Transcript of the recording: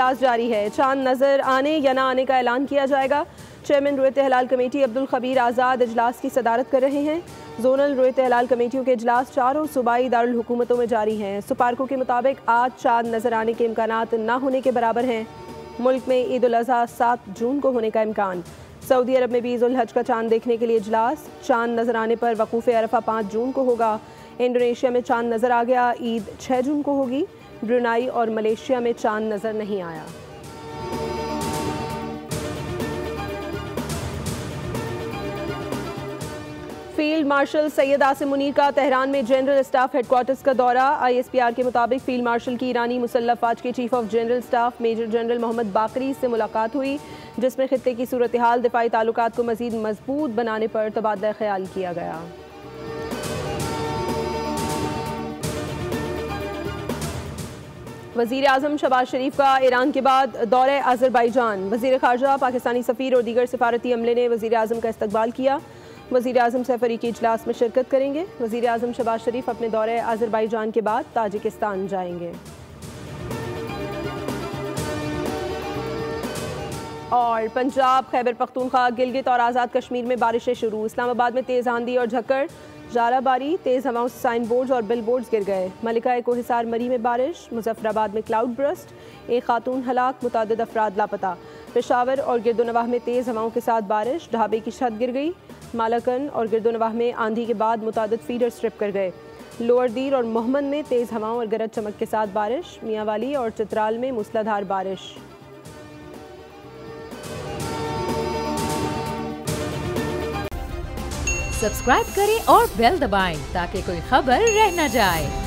इजलास जारी है। चांद नजर आने या ना आने का ऐलान किया जाएगा। चेयरमैन रुयत हलाल कमेटी अब्दुल खबीर आज़ाद इजलास की सदारत कर रहे हैं। जोनल रुयत हलाल कमेटियों के इजलास चारों सूबाई दारुल हुकूमतों में जारी हैं। सुपारकों के मुताबिक आज चांद नजर आने के इम्कानात ना होने के बराबर हैं। मुल्क में ईद उल अज़हा 7 जून को होने का इम्कान। सऊदी अरब में भी ईद उल हज का चांद देखने के लिए इजलास। चांद नजर आने पर वकूफ़ अरफा 5 जून को होगा। इंडोनेशिया में चांद नजर आ गया, ईद 6 जून को होगी। ब्रुनाई और मलेशिया में चांद नजर नहीं आया। फील्ड मार्शल सैयद आसिम मुनीर का तेहरान में जनरल स्टाफ हेडक्वार्टर्स का दौरा। ISPR के मुताबिक फील्ड मार्शल की ईरानी मुसल्लह फ़ौज के chief of general staff major general Mohammad Bagheri से मुलाकात हुई, जिसमें खित्ते की सूरत हाल, दिफाई ताल्लुकात को मज़ीद मजबूत बनाने पर तबादला ख्याल किया गया। वज़ीर आज़म शहबाज शरीफ का ईरान के बाद दौरे अज़रबैजान। वज़ीर ख़ारजा, पाकिस्तानी सफ़ीर और दीगर सिफारती अमले ने वज़ीर आज़म का इस्तकबाल किया। वज़ीर आज़म सफ़रीकी इजलास में शिरकत करेंगे। वज़ीर आज़म शहबाज शरीफ अपने दौरे अज़रबैजान के बाद ताजिकिस्तान जाएंगे। और पंजाब, खैबर पख्तूनख्वा, गिलगित और आज़ाद कश्मीर में बारिशें शुरू। इस्लामाबाद में तेज़ आंधी और झक्कड़, जाराबारी, तेज़ हवाओं से साइन बोर्ड्स और बिल बोर्ड्स गिर गए। मलिका कोहिसार मरी में बारिश। मुजफ्फराबाद में क्लाउड ब्रस्ट, एक खातून हलाक, मुतअद्दिद अफराद लापता। पेशावर और गिरदोनवाह में तेज़ हवाओं के साथ बारिश, ढाबे की छत गिर गई। मालाकन और गिरदोनवाह में आंधी के बाद मुतअद्दिद फीडर स्ट्रिप कर गए। लोअर दीर और मोहम्मद में तेज़ हवाओं और गरज चमक के साथ बारिश। मियांवाली और चित्राल में मूसलाधार बारिश। सब्सक्राइब करें और बेल दबाएं ताकि कोई खबर रह न जाए।